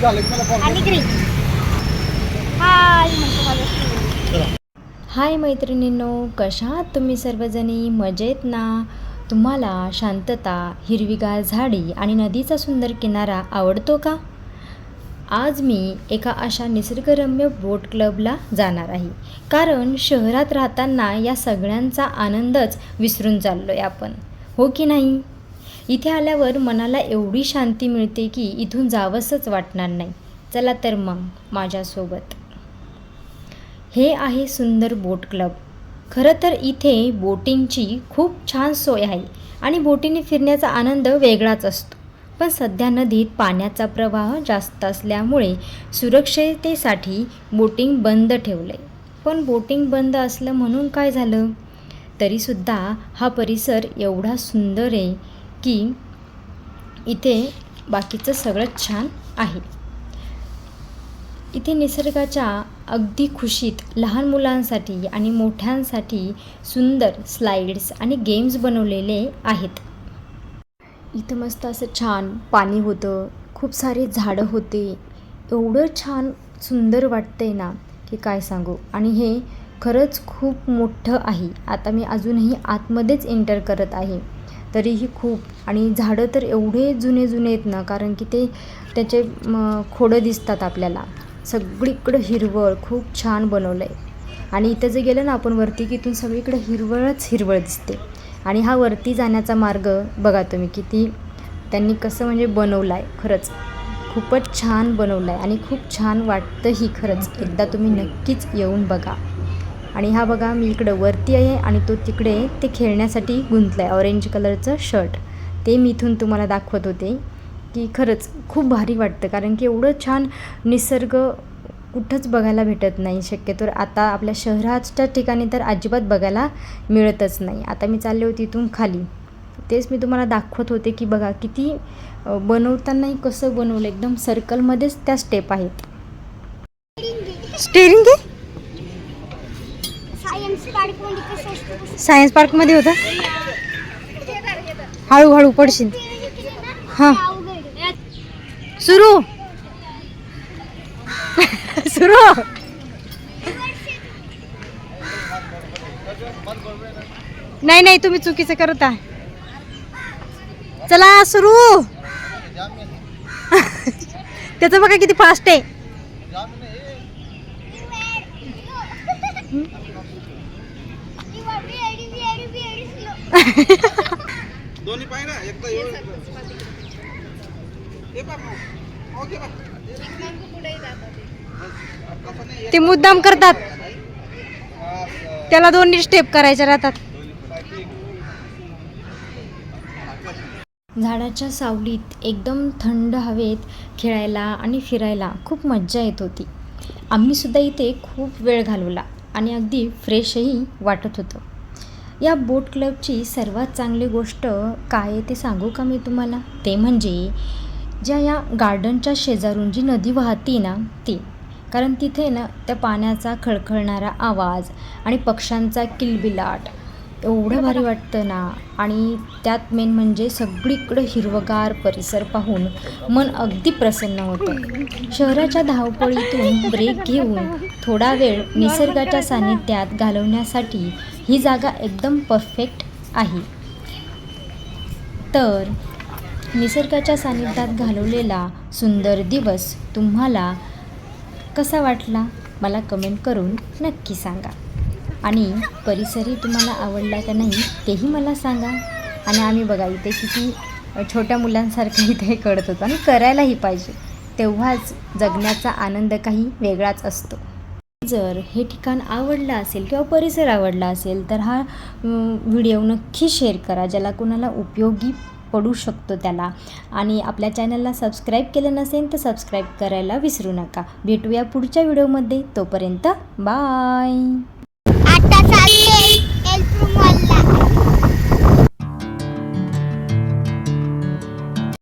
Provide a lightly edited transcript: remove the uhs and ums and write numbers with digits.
आणि ग्रीन. हाय मैत्रिणींनो, कशा आहात तुम्ही सर्वजणी? मजेत ना? तुम्हाला शांतता, हिरवीगार झाडी आणि नदीचा सुंदर किनारा आवडतो का? आज मी एका अशा निसर्गरम्य बोट क्लबला जाणार आहे, कारण शहरात राहताना या सगळ्यांचा आनंदच विसरून चाललो आहे आपण, हो की नाही? इथे आल्यावर मनाला एवढी शांती मिळते की इथून जावंसंच वाटणार नाही. चला तर मग माझ्यासोबत. हे आहे सुंदर बोट क्लब. खरं तर इथे बोटिंगची खूप छान सोय आहे आणि बोटीने फिरण्याचा आनंद वेगळाच असतो. पण सध्या नदीत पाण्याचा प्रवाह जास्त असल्यामुळे सुरक्षिततेसाठी बोटिंग बंद ठेवलं आहे. पण बोटिंग बंद असलं म्हणून काय झालं? तरीसुद्धा हा परिसर एवढा सुंदर आहे की इथे बाकीचं सगळं छान आहे. इथे निसर्गाच्या अगदी खुशीत लहान मुलांसाठी आणि मोठ्यांसाठी सुंदर स्लाइड्स आणि गेम्स बनवलेले आहेत. इथं मस्त असं छान पाणी होतं, खूप सारे झाडं होते. एवढं छान सुंदर वाटतंय ना की काय सांगू. आणि हे खरंच खूप मोठं आहे. आता मी अजूनही आतमध्येच एंटर करत आहे, तरीही खूप. आणि झाडं तर एवढे जुने जुने आहेत ना, कारण की ते त्याचे खोडं दिसतात आपल्याला. सगळीकडं हिरवळ, खूप छान बनवलं आहे. आणि इथं जे गेलं ना आपण वरती, की इथून सगळीकडे हिरवळच हिरवळ दिसते. आणि हा वरती जाण्याचा मार्ग बघा तुम्ही, किती त्यांनी कसं म्हणजे बनवला आहे. खरंच खूपच छान बनवलं आहे आणि खूप छान वाटतंही खरंच. एकदा तुम्ही नक्कीच येऊन बघा. आणि हा बघा, मी इकडं वरती आहे आणि तो तिकडे ते खेळण्यासाठी गुंतला आहे. ऑरेंज कलरचं शर्ट, ते मी इथून तुम्हाला दाखवत होते की खरंच खूप भारी वाटतं. कारण की एवढं छान निसर्ग कुठंच बघायला भेटत नाही शक्यतो. आता आपल्या शहराच्या ठिकाणी तर अजिबात बघायला मिळतच नाही. आता मी चालले होते इथून खाली, तेच मी तुम्हाला दाखवत होते की बघा किती बनवतानाही कसं बनवलं. एकदम सर्कलमध्येच त्या स्टेप आहेत. स्टेरिंग आहे सायन्स पार्कमध्ये होतं. हळूहळू पडशील. हां, सुरू सुरू. नाही नाही, तुम्ही चुकीचं करत आहे. चला सुरू. त्याचं बघा किती फास्ट आहे. दोन्ही पाय ना एकदा ते मुद्दाम करतात, त्याला दोन्ही स्टेप करायच्या राहतात. झाडाच्या सावलीत एकदम थंड हवेत खेळायला आणि फिरायला खूप मज्जा येत होती. आम्हीसुद्धा इथे खूप वेळ घालवला आणि अगदी फ्रेशही वाटत होतं. या बोट क्लबची सर्वात चांगली गोष्ट काय आहे ते सांगू का मी तुम्हाला? ते म्हणजे ज्या या गार्डनच्या शेजारून जी नदी वाहते ना ती. कारण तिथे ना त्या पाण्याचा खळखळणारा आवाज आणि पक्ष्यांचा किलबिलाट एवढं भारी वाटतं ना. आणि त्यात मेन म्हणजे सगळीकडं हिरवगार परिसर पाहून मन अगदी प्रसन्न होतं. शहराच्या धावपळीतून ब्रेक घेऊन थोडा वेळ निसर्गाच्या सानिध्यात घालवण्यासाठी ही जागा एकदम परफेक्ट आहे. तर निसर्गाच्या सानिध्यात घालवलेला सुंदर दिवस तुम्हाला कसा वाटला मला कमेंट करून नक्की सांगा. आणि परिसरही तुम्हाला आवडला का नाही तेही मला सांगा. आणि आम्ही बघा इथे किती छोट्या मुलांसारखं इथे करत होतो आणि करायलाही पाहिजे, तेव्हाच जगण्याचा आनंद काही वेगळाच असतो. जर हे ठिकाण आवडलं असेल किंवा परिसर आवडला असेल तर हा व्हिडिओ नक्की शेअर करा, ज्याला कोणाला उपयोगी पडू शकतो त्याला. आणि आपल्या चॅनलला सबस्क्राईब केलं नसेल तर सबस्क्राईब करायला विसरू नका. भेटूया पुढच्या व्हिडिओमध्ये. तोपर्यंत बाय.